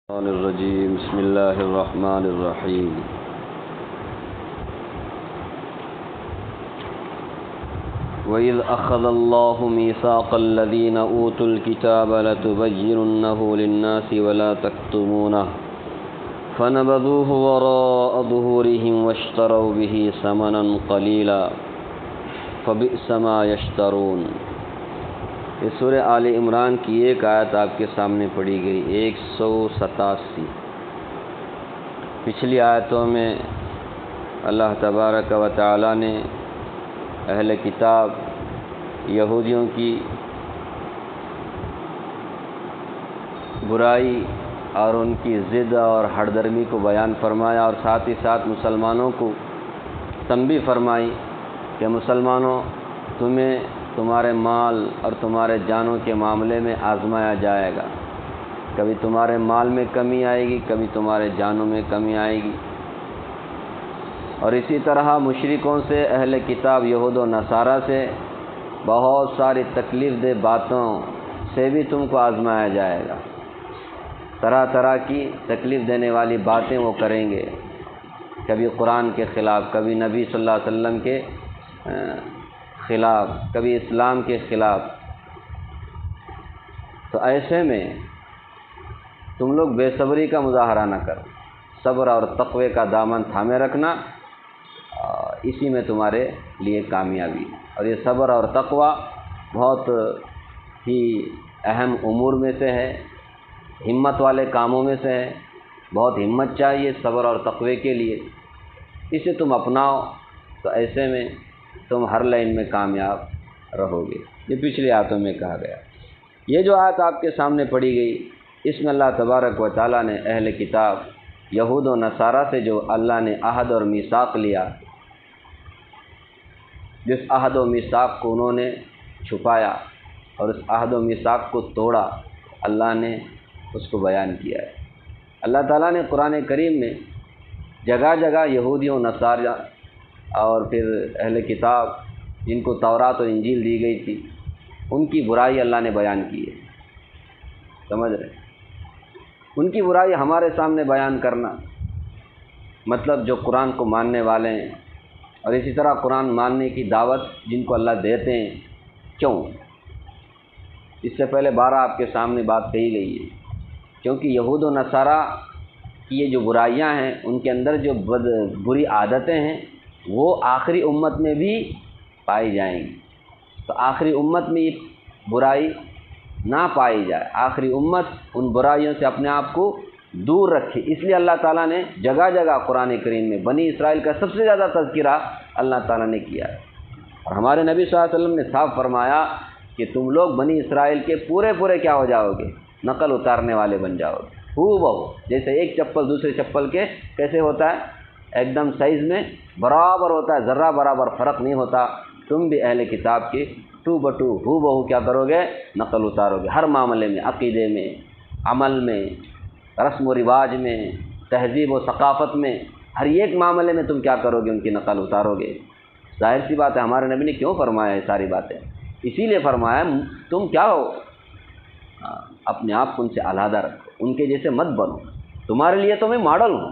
الرحمن الرجیم بسم اللہ الرحمن الرحیم وَإِذْ أَخَذَ اللَّهُ مِيثَاقَ الَّذِينَ أُوتُوا الْكِتَابَ لَتُبَيِّنُنَّهُ لِلنَّاسِ وَلَا تَكْتُمُونَهُ فَنَبَذُوهُ وَرَاءَ ظُهُورِهِمْ وَاشْتَرَوْا بِهِ ثَمَنًا قَلِيلًا فَبِئْسَ مَا يَشْتَرُونَ۔ یہ سورہ آل عمران کی ایک آیت آپ کے سامنے پڑھی گئی، 187۔ پچھلی آیتوں میں اللہ تبارک و تعالی نے اہل کتاب یہودیوں کی برائی اور ان کی ضد اور ہٹ درمی کو بیان فرمایا، اور ساتھ ہی ساتھ مسلمانوں کو تنبیہ فرمائی کہ مسلمانوں، تمہیں تمہارے مال اور تمہارے جانوں کے معاملے میں آزمایا جائے گا۔ کبھی تمہارے مال میں کمی آئے گی، کبھی تمہارے جانوں میں کمی آئے گی، اور اسی طرح مشرکوں سے، اہل کتاب یہود و نصارہ سے بہت ساری تکلیف دہ باتوں سے بھی تم کو آزمایا جائے گا۔ طرح طرح کی تکلیف دینے والی باتیں وہ کریں گے، کبھی قرآن کے خلاف، کبھی نبی صلی اللہ علیہ وسلم کے خلاف، کبھی اسلام کے خلاف۔ تو ایسے میں تم لوگ بے صبری کا مظاہرہ نہ کرو، صبر اور تقوی کا دامن تھامے رکھنا، اسی میں تمہارے لیے کامیابی ہے۔ اور یہ صبر اور تقوی بہت ہی اہم امور میں سے ہے، ہمت والے کاموں میں سے ہے، بہت ہمت چاہیے صبر اور تقوی کے لیے۔ اسے تم اپناؤ تو ایسے میں تم ہر لائن میں کامیاب رہو گے۔ یہ پچھلی آیتوں میں کہا گیا۔ یہ جو آیت آپ کے سامنے پڑھی گئی، اس میں اللہ تبارک و تعالیٰ نے اہل کتاب یہود و نصارہ سے جو اللہ نے عہد اور میثاق لیا، جس عہد و میثاق کو انہوں نے چھپایا اور اس عہد و میثاق کو توڑا، اللہ نے اس کو بیان کیا ہے۔ اللہ تعالیٰ نے قرآن کریم میں جگہ جگہ یہودیوں و نصارہ اور پھر اہل کتاب جن کو تورات اور انجیل دی گئی تھی، ان کی برائی اللہ نے بیان کی ہے۔ سمجھ رہے؟ ان کی برائی ہمارے سامنے بیان کرنا، مطلب جو قرآن کو ماننے والے ہیں، اور اسی طرح قرآن ماننے کی دعوت جن کو اللہ دیتے ہیں۔ کیوں؟ اس سے پہلے 12 آپ کے سامنے بات کہی گئی ہے، کیونکہ یہود و نصارہ کی یہ جو برائیاں ہیں، ان کے اندر جو بری عادتیں ہیں، وہ آخری امت میں بھی پائی جائیں گی۔ تو آخری امت میں یہ برائی نہ پائی جائے، آخری امت ان برائیوں سے اپنے آپ کو دور رکھے، اس لیے اللہ تعالیٰ نے جگہ جگہ قرآن کریم میں بنی اسرائیل کا سب سے زیادہ تذکرہ اللہ تعالیٰ نے کیا ہے۔ اور ہمارے نبی صلی اللہ علیہ وسلم نے صاف فرمایا کہ تم لوگ بنی اسرائیل کے پورے کیا ہو جاؤ گے؟ نقل اتارنے والے بن جاؤ گے، ہو بہو، جیسے ایک چپل دوسرے چپل کے کیسے ہوتا ہے؟ ایک دم سائز میں برابر ہوتا ہے، ذرہ برابر فرق نہیں ہوتا۔ تم بھی اہل کتاب کی ٹو بٹو ہو بہو کیا کرو گے؟ نقل اتارو گے، ہر معاملے میں، عقیدے میں، عمل میں، رسم و رواج میں، تہذیب و ثقافت میں، ہر ایک معاملے میں تم کیا کرو گے؟ ان کی نقل اتارو گے۔ ظاہر سی بات ہے، ہمارے نبی نے کیوں فرمایا یہ ساری باتیں؟ اسی لیے فرمایا تم کیا ہو؟ اپنے آپ کو ان سے علیحدہ رکھو، ان کے جیسے مت بنو، تمہارے لیے تو میں ماڈل ہوں،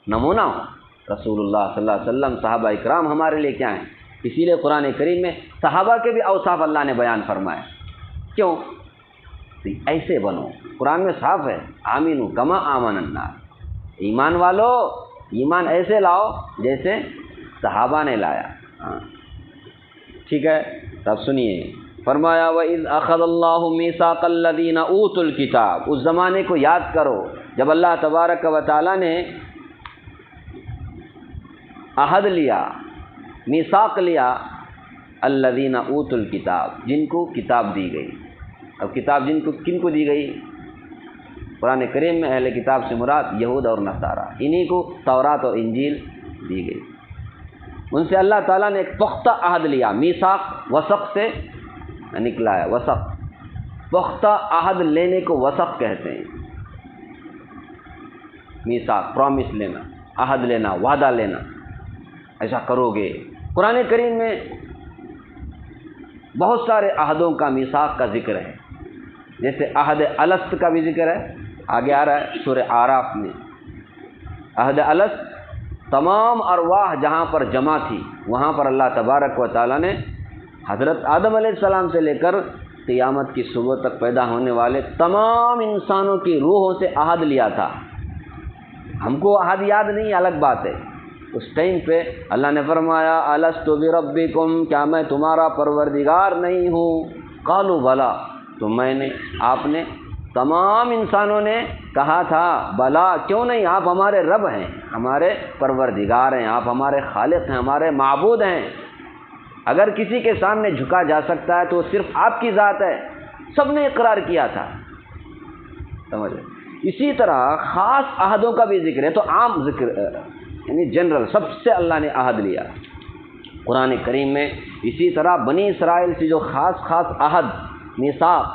نمونہ ہوں۔ رسول اللہ صلی اللہ علیہ وسلم، صحابہ اکرام ہمارے لیے کیا ہیں؟ اسی لیے قرآن کریم میں صحابہ کے بھی اوصاف اللہ نے بیان فرمائے۔ کیوں؟ ایسے بنو، قرآن میں صاف ہے، آمینو کما آمن الناس، ایمان والو ایمان ایسے لاؤ جیسے صحابہ نے لایا۔ ٹھیک ہے، تب سنیے، فرمایا وَإِذْ أَخَذَ اللَّهُ مِيثَاقَ الَّذِينَ أُوتُوا الْكِتَابَ۔ اس زمانے کو یاد کرو جب اللہ تبارک و تعالیٰ نے عہد لیا، میثاق لیا، الذین اوتوا الکتاب، جن کو کتاب دی گئی۔ اب کتاب کن کو دی گئی؟ قرآن کریم میں اہل کتاب سے مراد یہود اور نصارہ، انہی کو تورات اور انجیل دی گئی۔ ان سے اللہ تعالیٰ نے ایک پختہ عہد لیا، میثاق وثق سے نکلا ہے، وثق، پختہ عہد لینے کو وثق کہتے ہیں۔ میثاق، پرومس لینا، عہد لینا، وعدہ لینا، ایسا کرو گے۔ قرآن کریم میں بہت سارے عہدوں کا، میثاق کا ذکر ہے، جیسے عہد الست کا بھی ذکر ہے، آگے آ رہا ہے سورہ آراف میں، عہد الست تمام ارواح جہاں پر جمع تھی وہاں پر اللہ تبارک و تعالیٰ نے حضرت آدم علیہ السلام سے لے کر قیامت کی صبح تک پیدا ہونے والے تمام انسانوں کی روحوں سے عہد لیا تھا۔ ہم کو عہد یاد نہیں، الگ بات ہے۔ اس ٹائم پہ اللہ نے فرمایا الست بربکم، کیا میں تمہارا پروردگار نہیں ہوں؟ قالوا بلا، تو میں نے، آپ نے، تمام انسانوں نے کہا تھا بلا، کیوں نہیں، آپ ہمارے رب ہیں، ہمارے پروردگار ہیں، آپ ہمارے خالق ہیں، ہمارے معبود ہیں۔ اگر کسی کے سامنے جھکا جا سکتا ہے تو صرف آپ کی ذات ہے، سب نے اقرار کیا تھا، سمجھے۔ اسی طرح خاص عہدوں کا بھی ذکر ہے، تو عام ذکر یعنی جنرل، سب سے اللہ نے عہد لیا قرآن کریم میں۔ اسی طرح بنی اسرائیل سے جو خاص عہد، میثاق،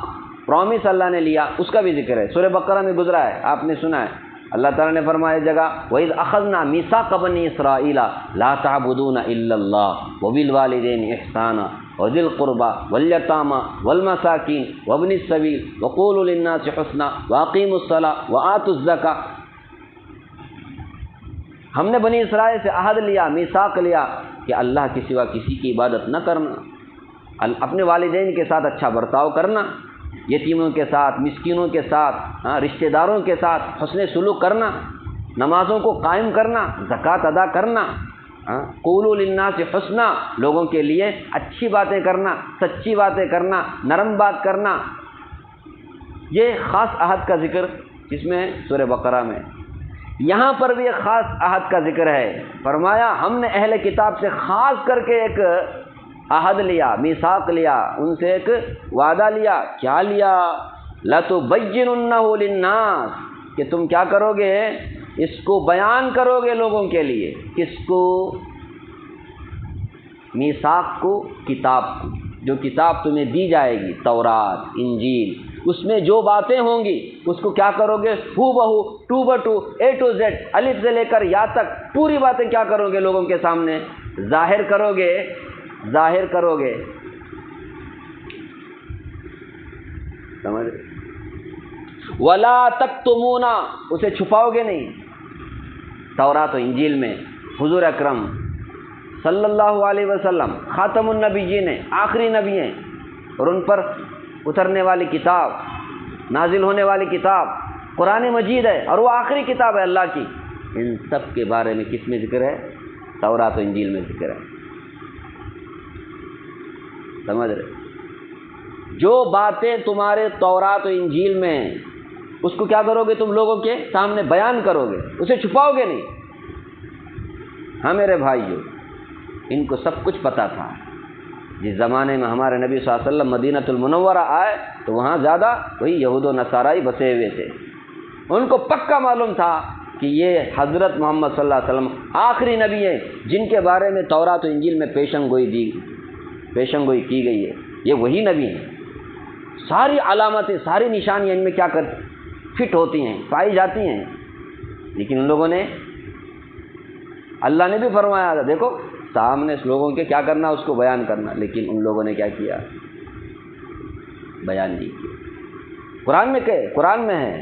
پرومس اللہ نے لیا، اس کا بھی ذکر ہے، سورہ بقرہ میں گزرا ہے، آپ نے سنا ہے۔ اللہ تعالیٰ نے فرمایا جگہ وَإِذْ أَخَذْنَا مِيثَاقَ بَنِي إِسْرَائِيلَ لَا تَعْبُدُونَ إِلَّا اللَّهَ وَبِالْوَالِدَيْنِ إِحْسَانًا وَذِي الْقُرْبَى وَالْيَتَامَى وَالْمَسَاكِينِ وَابْنِ السَّبِيلِ وَقُولُوا لِلنَّاسِ حُسْنًا وَأَقِيمُوا الصَّلَاةَ وَآتُوا الزَّكَاةَ۔ ہم نے بنی اسرائیل سے عہد لیا، میثاق لیا کہ اللہ کے سوا کسی کی عبادت نہ کرنا، اپنے والدین کے ساتھ اچھا برتاؤ کرنا، یتیموں کے ساتھ، مسکینوں کے ساتھ، رشتہ داروں کے ساتھ حسن سلوک کرنا، نمازوں کو قائم کرنا، زکوٰۃ ادا کرنا، قولوا للناس حسنا، لوگوں کے لیے اچھی باتیں کرنا، سچی باتیں کرنا، نرم بات کرنا۔ یہ خاص عہد کا ذکر جس میں سورہ بقرہ میں، یہاں پر بھی ایک خاص عہد کا ذکر ہے۔ فرمایا ہم نے اہل کتاب سے خاص کر کے ایک عہد لیا، میثاق لیا، ان سے ایک وعدہ لیا۔ کیا لیا؟ لَتُبَيِّنُنَّهُ لِلنَّاسِ، کہ تم کیا کرو گے؟ اس کو بیان کرو گے لوگوں کے لیے۔ کس کو؟ میثاق کو، کتاب کو، جو کتاب تمہیں دی جائے گی، تورات، انجیل، اس میں جو باتیں ہوں گی اس کو کیا کرو گے؟ ہو بہو، ٹو بٹو، اے ٹو زیڈ، الف سے لے کر یا تک پوری باتیں کیا کرو گے؟ لوگوں کے سامنے ظاہر کرو گے، ظاہر کرو گے، سمجھ؟ ولا تکتمون، اسے چھپاؤ گے نہیں۔ تورات و انجیل میں حضور اکرم صلی اللہ علیہ وسلم خاتم النبیین ہیں، آخری نبی ہیں، اور ان پر اترنے والی کتاب، نازل ہونے والی کتاب قرآن مجید ہے، اور وہ آخری کتاب ہے اللہ کی۔ ان سب کے بارے میں کس میں ذکر ہے؟ تورات و انجیل میں ذکر ہے، سمجھ رہے؟ جو باتیں تمہارے تورات و انجیل میں، اس کو کیا کرو گے؟ تم لوگوں کے سامنے بیان کرو گے، اسے چھپاؤ گے نہیں۔ ہاں میرے بھائیو، ان کو سب کچھ پتہ تھا۔ جس زمانے میں ہمارے نبی صلی اللہ علیہ وسلم مدینۃ المنورہ آئے تو وہاں زیادہ وہی یہود و نصارائی بسے ہوئے تھے، ان کو پکا معلوم تھا کہ یہ حضرت محمد صلی اللہ علیہ وسلم آخری نبی ہیں جن کے بارے میں تورات و انجیل میں پیشن گوئی کی گئی ہے، یہ وہی نبی ہیں۔ ساری علامتیں، ساری نشانیاں ان میں کیا کر فٹ ہوتی ہیں، پائی جاتی ہیں، لیکن ان لوگوں نے، اللہ نے بھی فرمایا تھا دیکھو سامنے لوگوں کے کیا کرنا، اس کو بیان کرنا، لیکن ان لوگوں نے کیا کیا؟ بیان نہیں کیا۔ قرآن میں ہے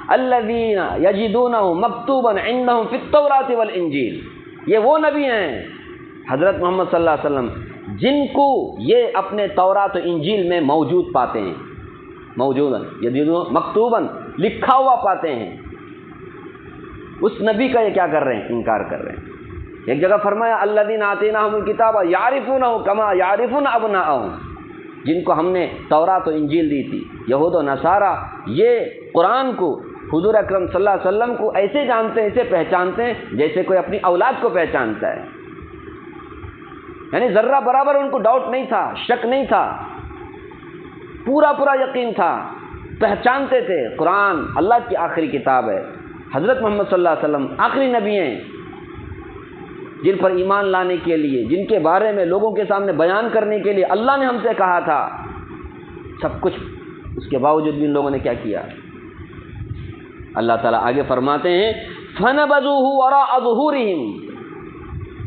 الذین یجدونہ مکتوبا عندہم فی التوراۃ والانجیل، یہ وہ نبی ہیں حضرت محمد صلی اللہ علیہ وسلم جن کو یہ اپنے تورات و انجیل میں موجود پاتے ہیں، موجودا یجدون مکتوبا، لکھا ہوا پاتے ہیں۔ اس نبی کا یہ کیا کر رہے ہیں؟ انکار کر رہے ہیں۔ ایک جگہ فرمایا الذین آتیناہم الکتاب یعرفونہ کما یعرفون ابناءہم، جن کو ہم نے تورات و انجیل دی تھی، یہود و نصارہ، یہ قرآن کو، حضور اکرم صلی اللہ علیہ وسلم کو ایسے جانتے ہیں، ایسے پہچانتے ہیں جیسے کوئی اپنی اولاد کو پہچانتا ہے۔ یعنی ذرہ برابر ان کو ڈاؤٹ نہیں تھا، شک نہیں تھا، پورا یقین تھا، پہچانتے تھے قرآن اللہ کی آخری کتاب ہے، حضرت محمد صلی اللہ علیہ وسلم آخری نبی ہیں جن پر ایمان لانے کے لیے، جن کے بارے میں لوگوں کے سامنے بیان کرنے کے لیے اللہ نے ہم سے کہا تھا۔ سب کچھ اس کے باوجود بھی ان لوگوں نے کیا کیا؟ اللہ تعالیٰ آگے فرماتے ہیں فَنَبَذُوهُ وَرَاءَ ظُهُورِهِمْ،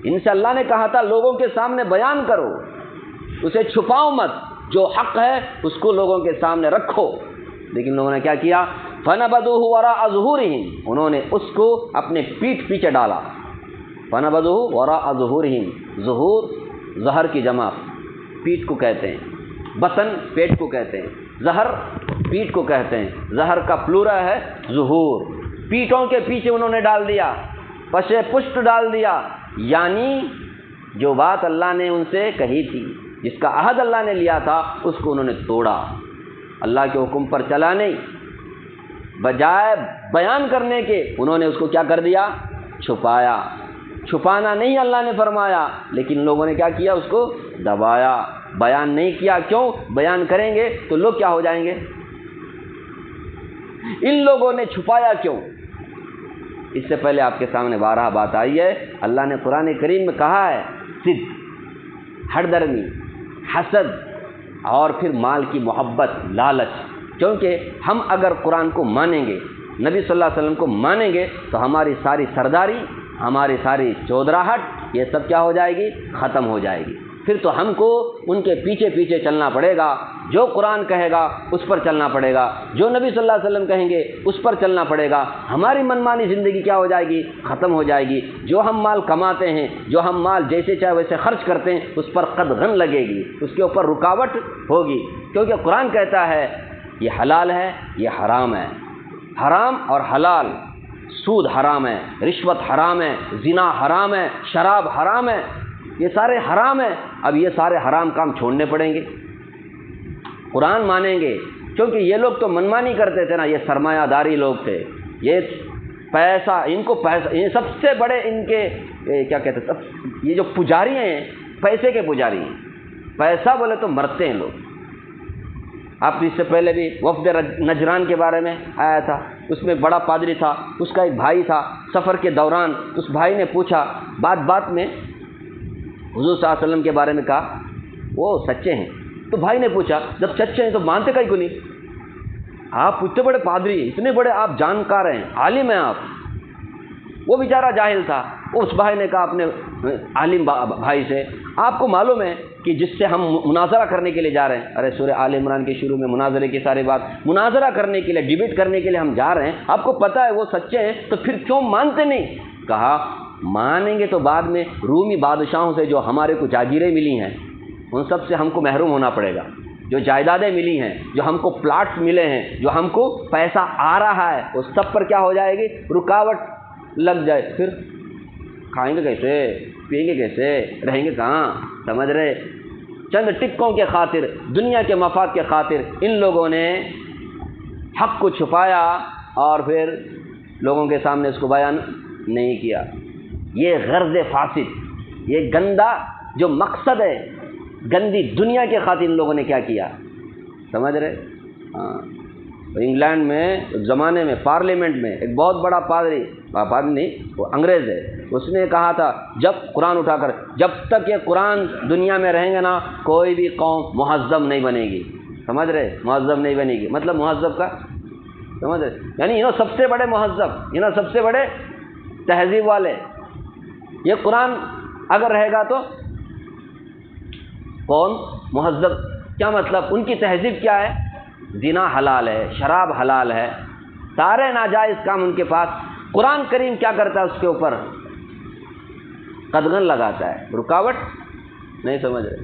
ان سے اللہ نے کہا تھا لوگوں کے سامنے بیان کرو، اسے چھپاؤ مت، جو حق ہے اس کو لوگوں کے سامنے رکھو، لیکن لوگوں نے کیا کیا؟ فنبذوہ وراء ظہورہم، انہوں نے اس کو اپنے پیٹھ پیچھے ڈالا. فنبذوہ وراء ظہورہم، ظہور ظہر کی جمع پیٹھ کو کہتے ہیں، بطن پیٹ کو کہتے ہیں، ظہر پیٹھ کو کہتے ہیں. ظہر کا پلورا ہے ظہور. پیٹھوں کے پیچھے انہوں نے ڈال دیا، پشے پشت ڈال دیا، یعنی جو بات اللہ نے ان سے کہی تھی، جس کا عہد اللہ نے لیا تھا، اس کو انہوں نے توڑا. اللہ کے حکم پر چلا نہیں، بجائے بیان کرنے کے انہوں نے اس کو کیا کر دیا؟ چھپایا. چھپانا نہیں اللہ نے فرمایا، لیکن لوگوں نے کیا کیا؟ اس کو دبایا، بیان نہیں کیا. کیوں؟ بیان کریں گے تو لوگ کیا ہو جائیں گے؟ ان لوگوں نے چھپایا کیوں؟ اس سے پہلے آپ کے سامنے بارہا بات آئی ہے. اللہ نے قرآن کریم میں کہا ہے ضد، ہردرمی، حسد اور پھر مال کی محبت، لالچ. کیونکہ ہم اگر قرآن کو مانیں گے، نبی صلی اللہ علیہ وسلم کو مانیں گے، تو ہماری ساری سرداری، ہماری ساری چودراہٹ، یہ سب کیا ہو جائے گی؟ ختم ہو جائے گی. پھر تو ہم کو ان کے پیچھے پیچھے چلنا پڑے گا. جو قرآن کہے گا اس پر چلنا پڑے گا، جو نبی صلی اللہ علیہ وسلم کہیں گے اس پر چلنا پڑے گا. ہماری منمانی زندگی کیا ہو جائے گی؟ ختم ہو جائے گی. جو ہم مال کماتے ہیں، جو ہم مال جیسے چاہے ویسے خرچ کرتے ہیں، اس پر قدغن لگے گی، اس کے اوپر رکاوٹ ہوگی. کیونکہ قرآن کہتا ہے یہ حلال ہے، یہ حرام ہے. حرام اور حلال، سود حرام ہے، رشوت حرام ہے، زنا حرام ہے، شراب حرام ہے، یہ سارے حرام ہیں. اب یہ سارے حرام کام چھوڑنے پڑیں گے، قرآن مانیں گے. کیونکہ یہ لوگ تو منمانی کرتے تھے نا، یہ سرمایہ داری لوگ تھے. یہ پیسہ، ان کو پیسہ، یہ سب سے بڑے ان کے کیا کہتے ہیں، یہ جو پجاری ہیں، پیسے کے پجاری ہیں. پیسہ بولے تو مرتے ہیں لوگ. آپ اس سے پہلے بھی وفد نجران کے بارے میں آیا تھا. اس میں بڑا پادری تھا، اس کا ایک بھائی تھا. سفر کے دوران اس بھائی نے پوچھا، بات میں حضور صلی اللہ علیہ وسلم کے بارے میں کہا وہ سچے ہیں. تو بھائی نے پوچھا جب سچے ہیں تو مانتے کہیں کو نہیں؟ آپ اتنے بڑے پادری، اتنے بڑے آپ جانکار ہیں، عالم ہیں آپ. وہ بیچارہ جاہل تھا. اس بھائی نے کہا اپنے عالم بھائی سے، آپ کو معلوم ہے کہ جس سے ہم مناظرہ کرنے کے لیے جا رہے ہیں، ارے سورہ آل عمران کے شروع میں مناظرے کی ساری بات، مناظرہ کرنے کے لیے، ڈیبیٹ کرنے کے لیے ہم جا رہے ہیں، آپ کو پتہ ہے وہ سچے ہیں، تو پھر کیوں مانتے نہیں؟ کہا مانیں گے تو بعد میں رومی بادشاہوں سے جو ہمارے کو جاگیریں ملی ہیں، ان سب سے ہم کو محروم ہونا پڑے گا. جو جائیدادیں ملی ہیں، جو ہم کو پلاٹس ملے ہیں، جو ہم کو پیسہ آ رہا ہے، وہ سب پر کیا ہو جائے گی؟ رکاوٹ لگ جائے. پھر کھائیں گے کیسے، پئیں گے کیسے، رہیں گے کہاں؟ سمجھ رہے؟ چند ٹکوں کے خاطر، دنیا کے مفاد کے خاطر ان لوگوں نے حق کو چھپایا اور پھر لوگوں کے سامنے اس کو بیان نہیں کیا. یہ غرض فاسد، یہ گندا جو مقصد ہے، گندی دنیا کے خاطر ان لوگوں نے کیا کیا؟ سمجھ رہے؟ ہاں. انگلینڈ میں ایک زمانے میں پارلیمنٹ میں ایک بہت بڑا پادری نہیں، وہ انگریز ہے، اس نے کہا تھا جب قرآن اٹھا کر، جب تک یہ قرآن دنیا میں رہیں گے نا، کوئی بھی قوم مہذب نہیں بنے گی. سمجھ رہے؟ مہذب نہیں بنے گی مطلب مہذب کا سمجھ رہے؟ یعنی سب سے بڑے مہذب، سب سے بڑے تہذیب والے. یہ قرآن اگر رہے گا تو کون مہذب؟ کیا مطلب؟ ان کی تہذیب کیا ہے؟ زنا حلال ہے، شراب حلال ہے، سارے ناجائز کام ان کے پاس. قرآن کریم کیا کرتا ہے؟ اس کے اوپر قدغن لگاتا ہے، رکاوٹ نہیں. سمجھ رہے؟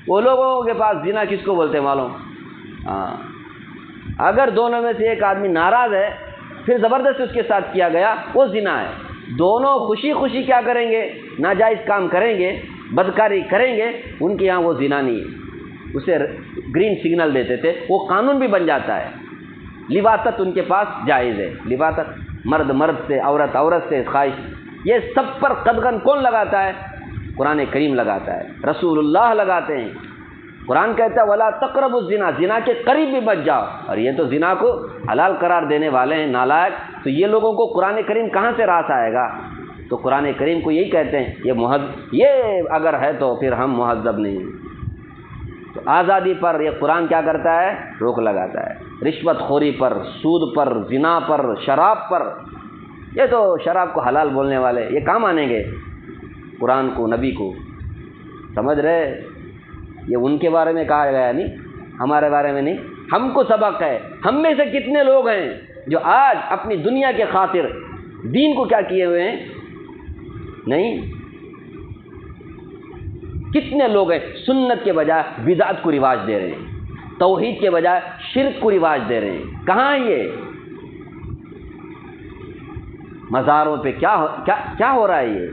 وہ لوگوں کے پاس زنا کس کو بولتے ہیں معلوم؟ ہاں. اگر دونوں میں سے ایک آدمی ناراض ہے، پھر زبردست اس کے ساتھ کیا گیا، وہ زنا ہے. دونوں خوشی خوشی کیا کریں گے؟ ناجائز کام کریں گے، بدکاری کریں گے، ان کے یہاں وہ زنا نہیں ہے. اسے گرین سگنل دیتے تھے، وہ قانون بھی بن جاتا ہے. لواطت ان کے پاس جائز ہے. لواطت مرد سے، عورت سے خواہش، یہ سب پر قدغن کون لگاتا ہے؟ قرآن کریم لگاتا ہے، رسول اللہ لگاتے ہیں. قرآن کہتا ہے ولا تقربوا الزنا، زنا کے قریب بھی بچ جاؤ. اور یہ تو زنا کو حلال قرار دینے والے ہیں نالائق. تو یہ لوگوں کو قرآن کریم کہاں سے راس آئے گا؟ تو قرآن کریم کو یہی کہتے ہیں یہ اگر ہے تو پھر ہم مہذب نہیں ہیں. تو آزادی پر یہ قرآن کیا کرتا ہے؟ روک لگاتا ہے. رشوت خوری پر، سود پر، زنا پر، شراب پر. یہ تو شراب کو حلال بولنے والے یہ کہاں مانیں گے قرآن کو، نبی کو؟ سمجھ رہے؟ یہ ان کے بارے میں کہا گیا نہیں، ہمارے بارے میں نہیں. ہم کو سبق ہے. ہم میں سے کتنے لوگ ہیں جو آج اپنی دنیا کے خاطر دین کو کیا کیے ہوئے ہیں؟ نہیں، کتنے لوگ ہیں سنت کے بجائے بدعت کو رواج دے رہے ہیں، توحید کے بجائے شرک کو رواج دے رہے ہیں۔ کہاں ہے یہ؟ مزاروں پہ کیا ہو رہا ہے؟ یہ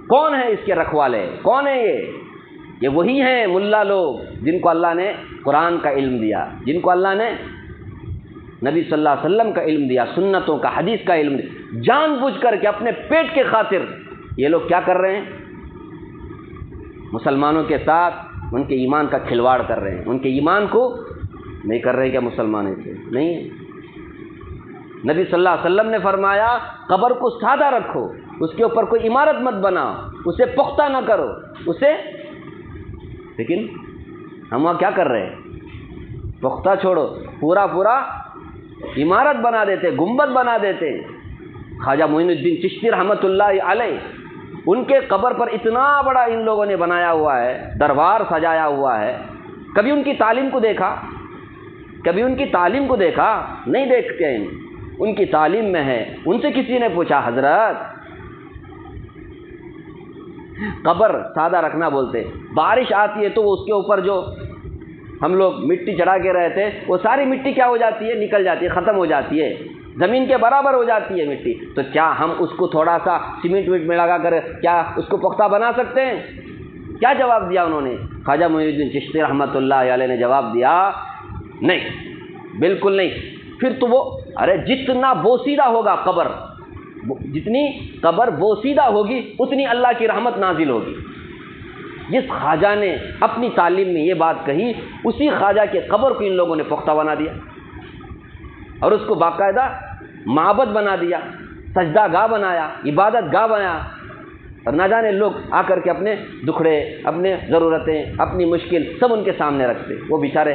کون ہے اس کے رکھوالے؟ کون ہے یہ وہی ہیں ملا لوگ جن کو اللہ نے قرآن کا علم دیا، جن کو اللہ نے نبی صلی اللہ علیہ وسلم کا علم دیا، سنتوں کا، حدیث کا علم دیا۔ جان بوجھ کر کے اپنے پیٹ کے خاطر یہ لوگ کیا کر رہے ہیں؟ مسلمانوں کے ساتھ ان کے ایمان کا کھلواڑ کر رہے ہیں۔ ان کے ایمان کو نہیں کر رہے کیا مسلمان سے؟ نہیں ہے۔ نبی صلی اللہ علیہ وسلم نے فرمایا قبر کو سادہ رکھو، اس کے اوپر کوئی عمارت مت بناؤ، اسے پختہ نہ کرو اسے، لیکن ہم وہاں کیا کر رہے ہیں؟ پختہ چھوڑو، پورا عمارت بنا دیتے، گنبد بنا دیتے۔ خواجہ معین الدین چشتی رحمۃ اللہ علیہ، ان کے قبر پر اتنا بڑا ان لوگوں نے بنایا ہوا ہے، دربار سجایا ہوا ہے۔ کبھی ان کی تعلیم کو دیکھا؟ کبھی ان کی تعلیم کو دیکھا؟ نہیں دیکھتے ہیں۔ ان کی تعلیم میں ہے۔ ان سے کسی نے پوچھا حضرت قبر سادہ رکھنا بولتے، بارش آتی ہے تو اس کے اوپر جو ہم لوگ مٹی چڑھا کے رہتے، وہ ساری مٹی کیا ہو جاتی ہے؟ نکل جاتی ہے، ختم ہو جاتی ہے، زمین کے برابر ہو جاتی ہے مٹی۔ تو کیا ہم اس کو تھوڑا سا سیمنٹ میں لگا کر کیا اس کو پختہ بنا سکتے ہیں؟ کیا جواب دیا انہوں نے؟ خواجہ معین الدین چشتی رحمۃ اللہ علیہ نے جواب دیا نہیں، بالکل نہیں۔ پھر تو وہ جتنا بوسیدہ ہوگا قبر، جتنی قبر بوسیدہ ہوگی اتنی اللہ کی رحمت نازل ہوگی۔ جس خواجہ نے اپنی تعلیم میں یہ بات کہی، اسی خواجہ کے قبر کو ان لوگوں نے پختہ بنا دیا اور اس کو باقاعدہ معبد بنا دیا، سجدہ گاہ بنایا، عبادت گاہ بنایا، اور نہ جانے لوگ آ کر کے اپنے دکھڑے، اپنے ضرورتیں، اپنی مشکل سب ان کے سامنے رکھتے۔ وہ بیچارے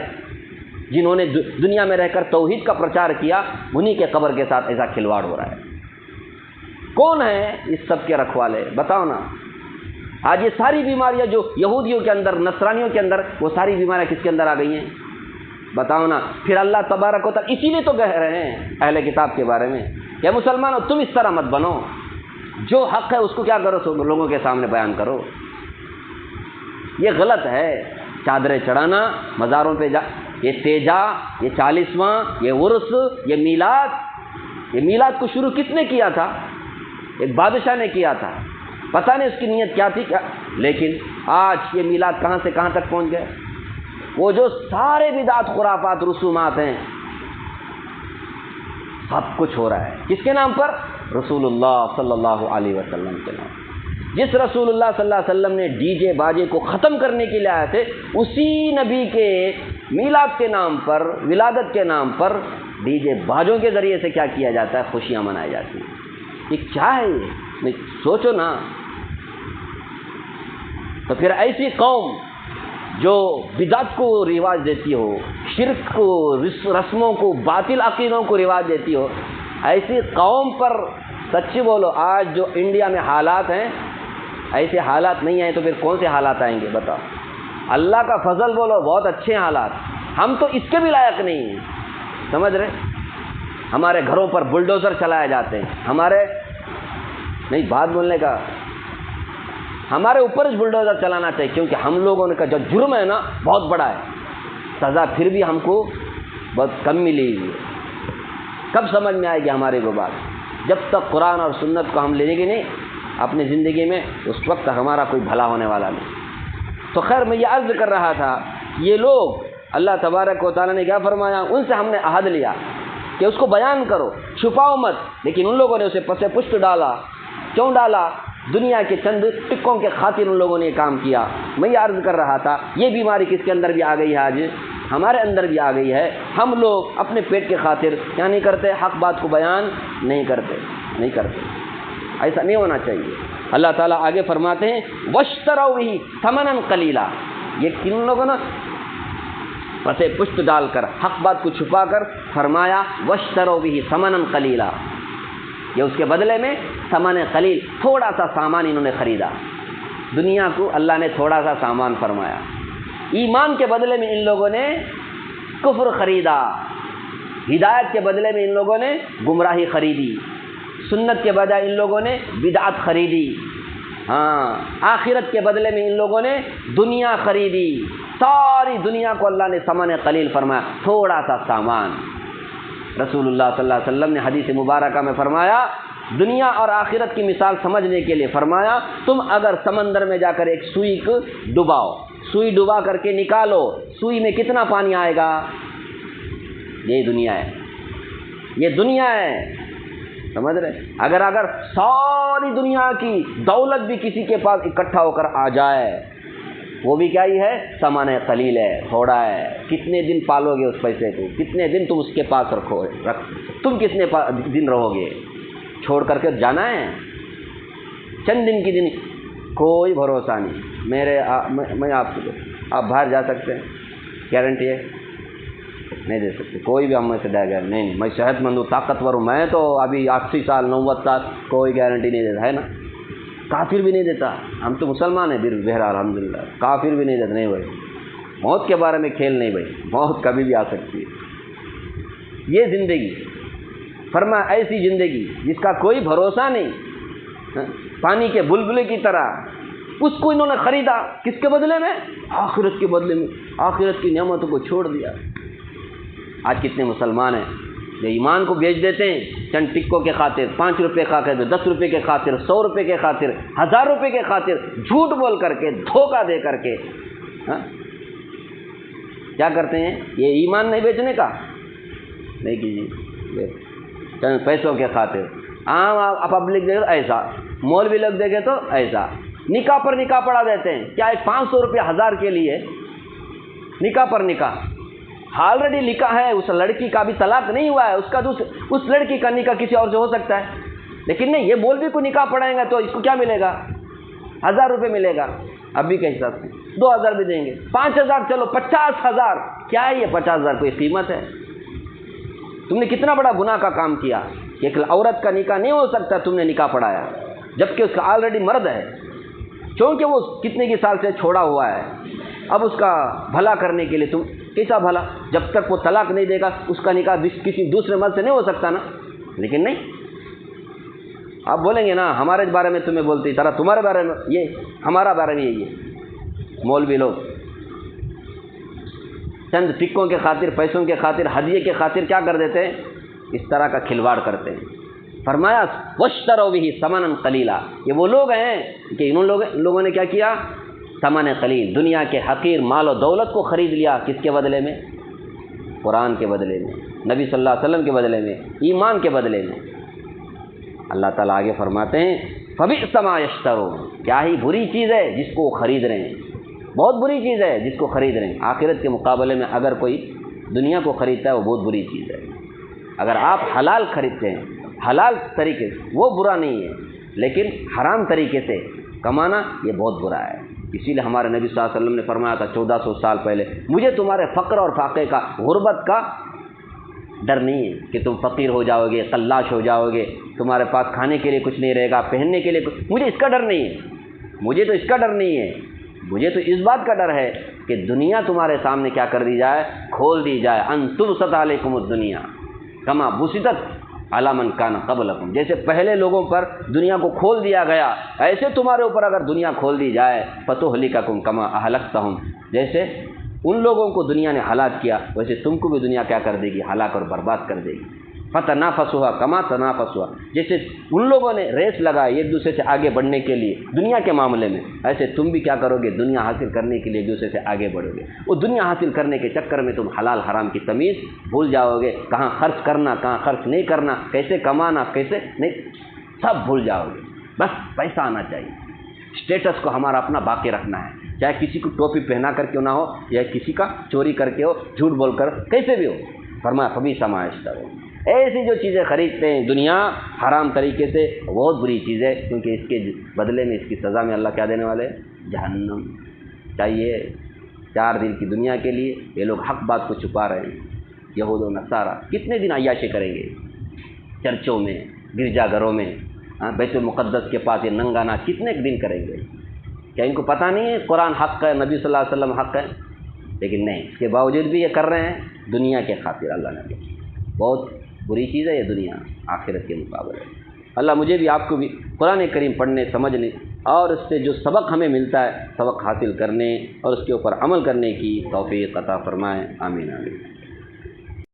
جنہوں نے دنیا میں رہ کر توحید کا پرچار کیا، انہی کے قبر کے ساتھ ایسا کھلواڑ ہو رہا ہے۔ کون ہے اس سب کے رکھوالے؟ بتاؤ نا۔ آج یہ ساری بیماریاں جو یہودیوں کے اندر، نصرانیوں کے اندر، وہ ساری بیماریاں کس کے اندر آ گئی ہیں؟ بتاؤ نا۔ پھر اللہ تبارک و تعالیٰ اسی لیے تو کہہ رہے ہیں اہل کتاب کے بارے میں کہ مسلمانوں تم اس طرح مت بنو، جو حق ہے اس کو کیا کرو، لوگوں کے سامنے بیان کرو۔ یہ غلط ہے چادریں چڑھانا، مزاروں پہ یہ تیجا، یہ 40واں، یہ عرس، یہ میلاد کو شروع کس نے کیا تھا؟ ایک بادشاہ نے کیا تھا، پتہ نہیں اس کی نیت کیا تھی کیا، لیکن آج یہ میلاد کہاں سے کہاں تک پہنچ گئے۔ وہ جو سارے بدعت، خرافات، رسومات ہیں، سب کچھ ہو رہا ہے کس کے نام پر؟ رسول اللہ صلی اللہ علیہ وسلم کے نام۔ جس رسول اللہ صلی اللہ علیہ وسلم نے ڈی جے باجے کو ختم کرنے کے لیے آئے تھے، اسی نبی کے میلاد کے نام پر، ولادت کے نام پر ڈی جے باجوں کے ذریعے سے کیا کیا جاتا ہے؟ خوشیاں منائی جاتی ہیں۔ یہ کیا ہے؟ یہ سوچو نا۔ تو پھر ایسی قوم جو بدعت کو رواج دیتی ہو، شرک کو، رسموں کو، باطل عقیدوں کو رواج دیتی ہو، ایسی قوم پر سچی بولو، آج جو انڈیا میں حالات ہیں، ایسے حالات نہیں آئے تو پھر کون سے حالات آئیں گے بتاؤ؟ اللہ کا فضل بولو، بہت اچھے حالات، ہم تو اس کے بھی لائق نہیں ہیں، سمجھ رہے؟ ہمارے گھروں پر بلڈوزر چلائے جاتے ہیں، ہمارے نہیں بات بولنے کا، ہمارے اوپر بلڈوزر چلانا چاہیے، کیونکہ ہم لوگوں کا جو جرم ہے نا بہت بڑا ہے، سزا پھر بھی ہم کو بہت کم ملی ہوئی ہے۔ کب سمجھ میں آئے گی ہماری وہ بات؟ جب تک قرآن اور سنت کو ہم لیں گے نہیں اپنی زندگی میں، اس وقت ہمارا کوئی بھلا ہونے والا نہیں۔ تو خیر میں یہ عرض کر رہا تھا، یہ لوگ اللہ تبارک و تعالیٰ نے کیا فرمایا؟ ان سے ہم نے عہد لیا کہ اس کو بیان کرو، چھپاؤ مت، لیکن ان لوگوں نے اسے پس پشت ڈالا۔ کیوں ڈالا؟ دنیا کے چند ٹکوں کے خاطر ان لوگوں نے یہ کام کیا۔ میں یہ عرض کر رہا تھا، یہ بیماری کس کے اندر بھی آ گئی ہے، آج ہمارے اندر بھی آ گئی ہے۔ ہم لوگ اپنے پیٹ کے خاطر کیا نہیں کرتے؟ حق بات کو بیان نہیں کرتے۔ ایسا نہیں ہونا چاہیے۔ اللہ تعالیٰ آگے فرماتے ہیں وَاشْتَرَوْا بِهِ ثَمَنًا قَلِيلًا، یہ کن لوگوں نے پسے پشت ڈال کر، حق بات کو چھپا کر فرمایا وَاشْتَرَوْا بِهِ ثَمَنًا قَلِيلًا، یہ اس کے بدلے میں ثمن قلیل، تھوڑا سا سامان انہوں نے خریدا۔ دنیا کو اللہ نے تھوڑا سا سامان فرمایا، ایمان کے بدلے میں ان لوگوں نے کفر خریدا، ہدایت کے بدلے میں ان لوگوں نے گمراہی خریدی، سنت کے بجائے ان لوگوں نے بدعت خریدی، ہاں آخرت کے بدلے میں ان لوگوں نے دنیا خریدی۔ ساری دنیا کو اللہ نے ثمن قلیل فرمایا، تھوڑا سا سامان۔ رسول اللہ صلی اللہ علیہ وسلم نے حدیث مبارکہ میں فرمایا، دنیا اور آخرت کی مثال سمجھنے کے لیے فرمایا، تم اگر سمندر میں جا کر ایک سوئی کو ڈباؤ، سوئی ڈبا کر کے نکالو، سوئی میں کتنا پانی آئے گا؟ یہ دنیا ہے، یہ دنیا ہے، سمجھ رہے؟ اگر ساری دنیا کی دولت بھی کسی کے پاس اکٹھا ہو کر آ جائے، وہ بھی کیا ہی ہے؟ سامان قلیل ہے، تھوڑا ہے۔ کتنے دن پالو گے اس پیسے کو؟ کتنے دن تم اس کے پاس تم کتنے دن رہو گے؟ چھوڑ کر کے جانا ہے، چند دن کی دن، کوئی بھروسہ نہیں۔ میں آپ باہر جا سکتے ہیں؟ گارنٹی ہے؟ نہیں دے سکتے، کوئی بھی ہم میں سے دے گا نہیں، میں صحت مند ہوں، طاقتور ہوں، میں تو ابھی 80 سال 90 سال، کوئی گارنٹی نہیں دیتا ہے نا۔ کافر بھی نہیں دیتا، ہم تو مسلمان ہیں بہرحال الحمدللہ، کافر بھی نہیں دیتا، نہیں بھائی موت کے بارے میں کھیل نہیں، بھائی موت کبھی بھی آ سکتی ہے۔ یہ زندگی فرما ایسی زندگی جس کا کوئی بھروسہ نہیں، پانی کے بلبلے کی طرح، اس کو انہوں نے خریدا کس کے بدلے میں؟ آخرت کے بدلے میں، آخرت کی نعمتوں کو چھوڑ دیا۔ آج کتنے مسلمان ہیں جو ایمان کو بیچ دیتے ہیں چند ٹکوں کے خاطر، 5 روپے کے خاطر، 10 روپے کے خاطر، 100 روپے کے خاطر، 1000 روپے کے خاطر، جھوٹ بول کر کے، دھوکہ دے کر کے، کیا کرتے ہیں؟ یہ ایمان نہیں بیچنے کا، نہیں کیجیے، چند پیسوں کے خاطر عام پبلک دے ایسا، مولوی لوگ دیکھے تو ایسا، نکاح پر نکاح پڑھا دیتے ہیں، کیا 500 روپے 1000 کے لیے نکاح پر نکاح؟ آلریڈی نکاح ہے، اس لڑکی کا بھی طلاق نہیں ہوا ہے، اس لڑکی کا نکاح کسی اور سے ہو سکتا ہے، لیکن نہیں، یہ مولوی کو نکاح پڑھائیں گے تو اس کو کیا ملے گا؟ 1000 روپے ملے گا، ابھی کے حساب سے 2000 بھی دیں گے، 5000، چلو 50000، کیا ہے یہ 50000 کوئی قیمت ہے؟ تم نے کتنا بڑا گناہ کا کام کیا، ایک عورت کا نکاح نہیں ہو سکتا، تم نے نکاح پڑھایا، جبکہ اس کا آلریڈی مرد ہے، چونکہ وہ کتنے کی سال سے چھوڑا ہوا ہے، اب اس کا بھلا کرنے کے لیے تم، کیسا بھلا؟ جب تک وہ طلاق نہیں دے گا اس کا نکاح کسی دوسرے مرد سے نہیں ہو سکتا نا، لیکن نہیں، آپ بولیں گے نا ہمارے بارے میں تمہیں بولتی طرح، تمہارے بارے میں یہ، ہمارا بارے میں یہ مولوی لوگ چند ٹکوں کے خاطر، پیسوں کے خاطر، ہدیے کے خاطر کیا کر دیتے ہیں؟ اس طرح کا کھلواڑ کرتے ہیں۔ فرمایا واشتروا به ثمنا قلیلا، یہ وہ لوگ ہیں کہ انہوں لوگوں نے کیا کیا؟ ثمن قلیل، دنیا کے حقیر مال و دولت کو خرید لیا، کس کے بدلے میں؟ قرآن کے بدلے میں، نبی صلی اللہ علیہ وسلم کے بدلے میں، ایمان کے بدلے میں۔ اللہ تعالیٰ آگے فرماتے ہیں فبئس ما یشترون، کیا ہی بری چیز ہے جس کو وہ خرید رہے ہیں، بہت بری چیز ہے جس کو خرید رہے ہیں۔ آخرت کے مقابلے میں اگر کوئی دنیا کو خریدتا ہے وہ بہت بری چیز ہے۔ اگر آپ حلال خریدتے ہیں، حلال طریقے سے، وہ برا نہیں ہے، لیکن حرام طریقے سے کمانا یہ بہت برا ہے۔ اسی لیے ہمارے نبی صلی اللہ علیہ وسلم نے فرمایا تھا 1400 سال پہلے، مجھے تمہارے فقر اور فاقے کا، غربت کا ڈر نہیں ہے کہ تم فقیر ہو جاؤ گے، قلاش ہو جاؤ گے، تمہارے پاس کھانے کے لیے کچھ نہیں رہے گا، پہننے کے لیے کچھ، مجھے اس کا ڈر نہیں ہے، مجھے تو اس کا ڈر نہیں ہے، مجھے تو اس بات کا ڈر ہے کہ دنیا تمہارے سامنے کیا کر دی جائے؟ کھول دی جائے، ان تبسط علیکم الدنیا کما بسطت علی من کان قبلکم، جیسے پہلے لوگوں پر دنیا کو کھول دیا گیا، ایسے تمہارے اوپر اگر دنیا کھول دی جائے، فتہلککم کما اہلکتہم، جیسے ان لوگوں کو دنیا نے ہلاک کیا ویسے تم کو بھی دنیا کیا کر دے گی؟ ہلاک اور برباد کر دے گی۔ فتنافسوا کما تنافسوا، جیسے ان لوگوں نے ریس لگائی ایک دوسرے سے آگے بڑھنے کے لیے دنیا کے معاملے میں، ایسے تم بھی کیا کرو گے؟ دنیا حاصل کرنے کے لیے ایک دوسرے سے آگے بڑھو گے۔ وہ دنیا حاصل کرنے کے چکر میں تم حلال حرام کی تمیز بھول جاؤ گے، کہاں خرچ کرنا، کہاں خرچ نہیں کرنا، کیسے کمانا، کیسے نہیں، سب بھول جاؤ گے۔ بس پیسہ آنا چاہیے، اسٹیٹس کو ہمارا اپنا باقی رکھنا ہے، چاہے کسی کو ٹوپی پہنا کر کیوں نہ ہو، یا کسی کا چوری کر کے ہو، جھوٹ بول کر، کیسے بھی ہو۔ فرمایا فبئس ما یشترون، ایسی جو چیزیں خریدتے ہیں دنیا حرام طریقے سے، بہت بری چیز ہے، کیونکہ اس کے بدلے میں، اس کی سزا میں اللہ کیا دینے والے ہیں؟ جہنم۔ چاہیے 4 دن کی دنیا کے لیے یہ لوگ حق بات کو چھپا رہے ہیں، یہود و نصارہ کتنے دن عیاشی کریں گے؟ چرچوں میں، گرجا گھروں میں، بیت المقدس کے پاس یہ ننگا ناچ کتنے دن کریں گے؟ کیا ان کو پتہ نہیں ہے قرآن حق ہے، نبی صلی اللہ علیہ وسلم حق ہے؟ لیکن نہیں، اس کے باوجود بھی یہ کر رہے ہیں دنیا کے خاطر۔ اللہ نے بہت بری چیز ہے یہ دنیا آخرت کے مقابلے۔ اللہ مجھے بھی آپ کو بھی قرآن کریم پڑھنے، سمجھنے اور اس سے جو سبق ہمیں ملتا ہے سبق حاصل کرنے اور اس کے اوپر عمل کرنے کی توفیق عطا فرمائیں، آمین آمین۔